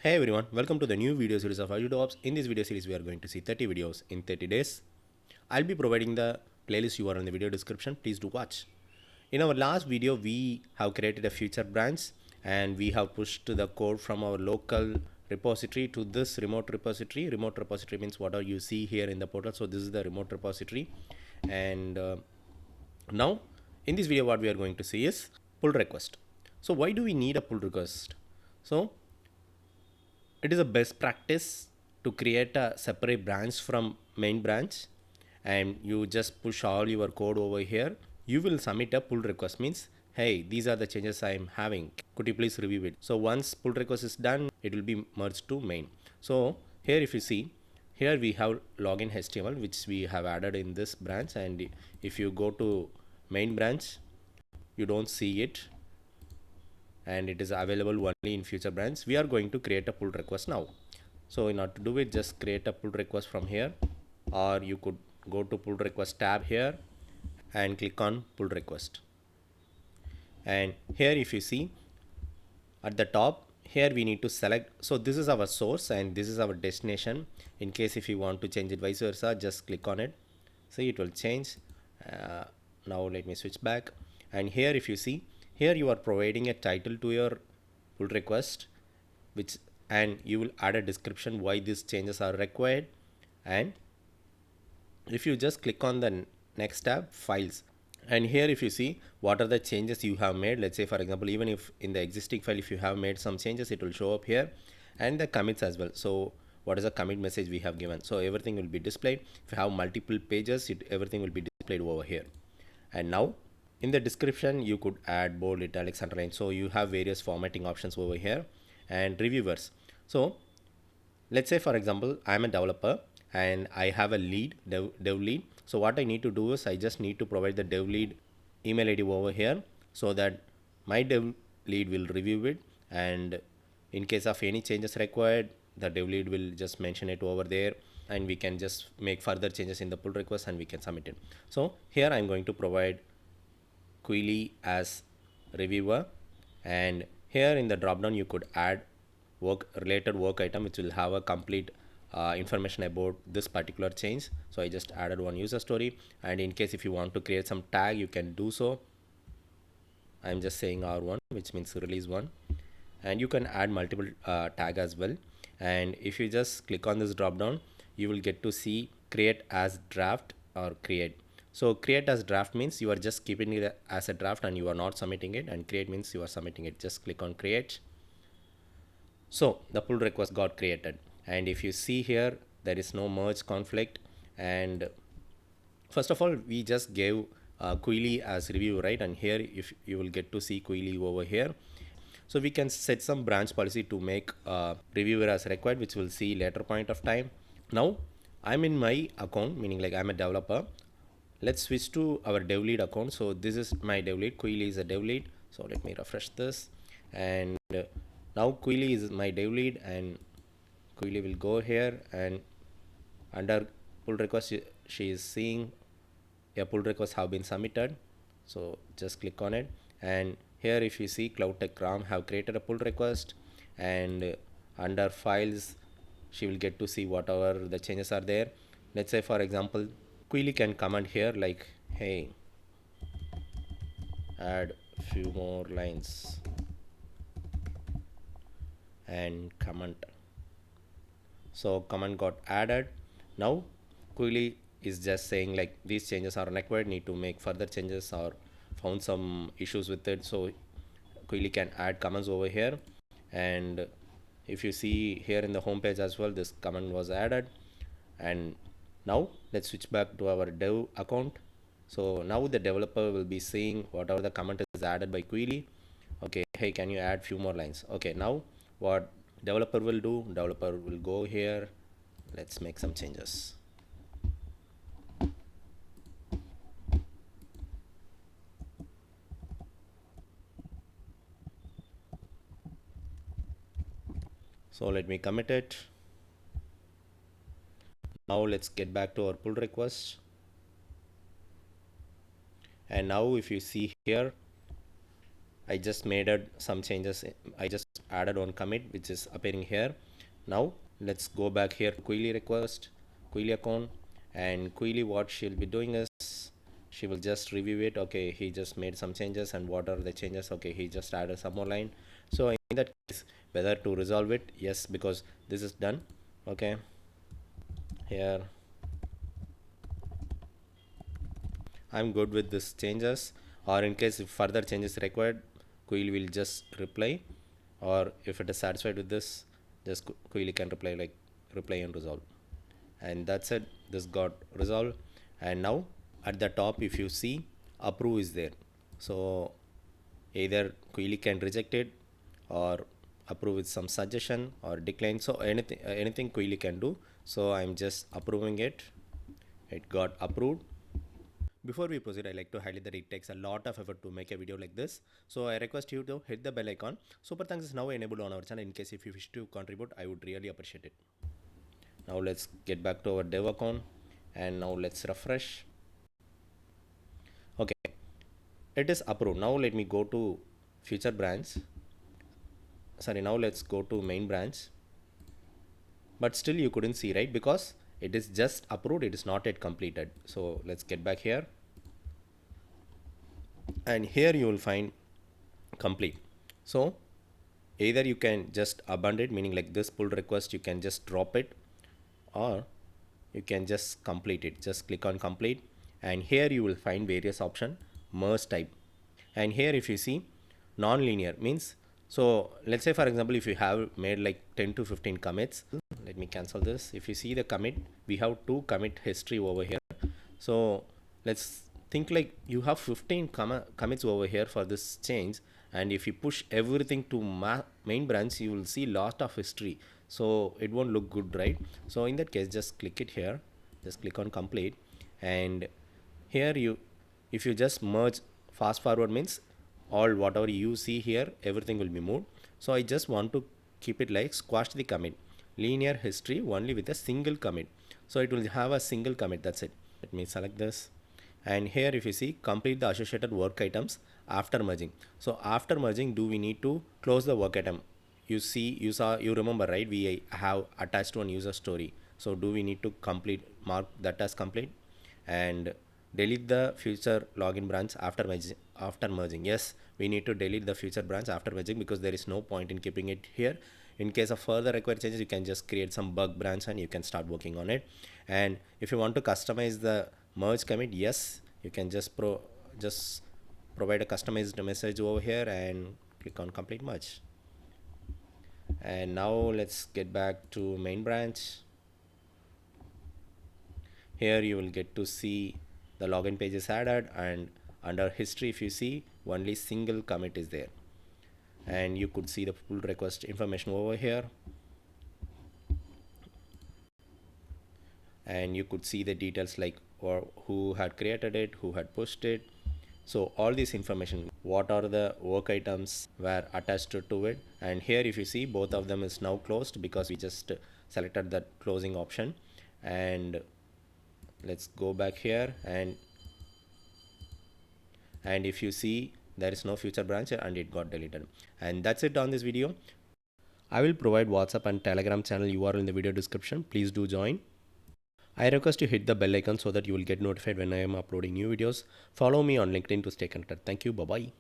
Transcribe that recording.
Hey everyone, welcome to the new video series of Azure DevOps. In this video series, we are going to see 30 videos in 30 days. I'll be providing the playlist URL in the video description. Please do watch. In our last video, we have created a future branch and we have pushed the code from our local repository to this remote repository. Remote repository means whatever you see here in the portal. So this is the remote repository. And now in this video, what we are going to see is pull request. So why do we need a pull request? So it is a best practice to create a separate branch from main branch, and you just push all your code over here. You will submit a pull request, means hey, these are the changes I am having, could you please review it? So once pull request is done, it will be merged to main. So here if you see, here we have login HTML which we have added in this branch, and if you go to main branch, you don't see it, and it is available only in future branch. We are going to create a pull request now. So in order to do it, just create a pull request from here, or you could go to pull request tab here and click on pull request. And here if you see at the top, here we need to select. So this is our source and this is our destination. In case if you want to change it vice versa, just click on it. See, it will change. Now let me switch back, and here if you see, here you are providing a title to your pull request, and you will add a description why these changes are required. And if you just click on the next tab, files, and here if you see what are the changes you have made, let's say for example, even if in the existing file if you have made some changes, it will show up here, and the commits as well. So what is the commit message we have given? So everything will be displayed. If you have multiple pages, everything will be displayed over here. And now in the description, you could add bold, italics, underline. So you have various formatting options over here. And reviewers. So let's say for example, I'm a developer and I have a lead, dev lead. So what I need to do is I just need to provide the dev lead email ID over here, so that my dev lead will review it, and in case of any changes required, the dev lead will just mention it over there, and we can just make further changes in the pull request and we can submit it. So here I'm going to provide Quilly as reviewer, and here in the drop down you could add related work item which will have a complete information about this particular change. So I just added one user story, and in case if you want to create some tag, you can do so. I'm just saying R1, which means release 1, and you can add multiple tag as well. And if you just click on this drop down, you will get to see create as draft or create. So create as draft means you are just keeping it as a draft and you are not submitting it, and create means you are submitting it. Just click on create. So the pull request got created, and if you see here, there is no merge conflict. And first of all, we just gave Quilly as review, right? And here if you will get to see Quilly over here. So we can set some branch policy to make reviewer as required, which we'll see later point of time. Now I'm in my account, meaning like I'm a developer. Let's switch to our dev lead account. So this is my dev lead. Quilly is a dev lead. So let me refresh this, and now Quilly is my dev lead, and Quilly will go here, and under pull request she is seeing a pull request have been submitted. So just click on it, and here if you see Cloud Tech Ram have created a pull request, and under files she will get to see whatever the changes are there. Let's say for example, Quilly can comment here like, hey, add few more lines, and comment. So comment got added. Now Quilly is just saying like these changes are required, need to make further changes, or found some issues with it. So Quilly can add comments over here, and if you see here in the home page as well, this comment was added. And now let's switch back to our dev account. So now the developer will be seeing whatever the comment is added by Quilly. Okay, hey, can you add few more lines? Okay, now what developer will do, developer will go here, let's make some changes. So let me commit it. Now let's get back to our pull request, and now if you see here, I just made some changes. I just added one commit which is appearing here. Now let's go back here to Query request, Query account, and Query, what she'll be doing is she will just review it. Okay, he just made some changes, and what are the changes? Okay, he just added some more line. So in that case, whether to resolve it, yes, because this is done. Okay, here I'm good with this changes, or in case if further changes required, Query will just reply, or if it is satisfied with this, just Query can reply like reply and resolve. And that's it, this got resolved. And now at the top, if you see, approve is there. So either Query can reject it or approve with some suggestion or decline. So anything Query can do. So I'm just approving it. It got approved. Before we proceed, I like to highlight that it takes a lot of effort to make a video like this. So I request you to hit the bell icon. Super thanks is now enabled on our channel. In case if you wish to contribute, I would really appreciate it. Now let's get back to our dev account, and now let's refresh. Okay, it is approved. Now let me go to future branch. Sorry, now let's go to main branch. But still you couldn't see, right? Because it is just approved, it is not yet completed. So let's get back here. And here you will find complete. So either you can just abandon it, meaning like this pull request, you can just drop it, or you can just complete it. Just click on complete, and here you will find various options. Merge type, and here if you see non-linear means, so let's say for example if you have made like 10 to 15 commits, let me cancel this. If you see the commit, we have 2 commit history over here. So let's think like you have 15 commits over here for this change, and if you push everything to main branch, you will see lot of history, so it won't look good, right? So in that case, just click it here, just click on complete, and here if you just merge fast forward means all whatever you see here, everything will be moved. So I just want to keep it like squash the commit, linear history only with a single commit, so it will have a single commit. That's it. Let me select this, and here if you see complete the associated work items after merging. So after merging, do we need to close the work item? You remember, right? We have attached one user story. So do we need to mark that as complete and delete the future login branch after merging? Yes, we need to delete the future branch after merging, because there is no point in keeping it here. In case of further required changes, you can just create some bug branch and you can start working on it. And if you want to customize the merge commit, yes, you can just provide a customized message over here and click on complete merge. And now let's get back to main branch. Here you will get to see the login page is added, and under history if you see, only single commit is there, and you could see the pull request information over here, and you could see the details like who had created it, who had pushed it. So all this information, what are the work items were attached to it. And here if you see, both of them is now closed because we just selected that closing option. And let's go back here, and if you see, there is no future branch and it got deleted. And that's it on this video. I will provide WhatsApp and Telegram channel URL in the video description. Please do join. I request you hit the bell icon so that you will get notified when I am uploading new videos. Follow me on LinkedIn to stay connected. Thank you. Bye-bye.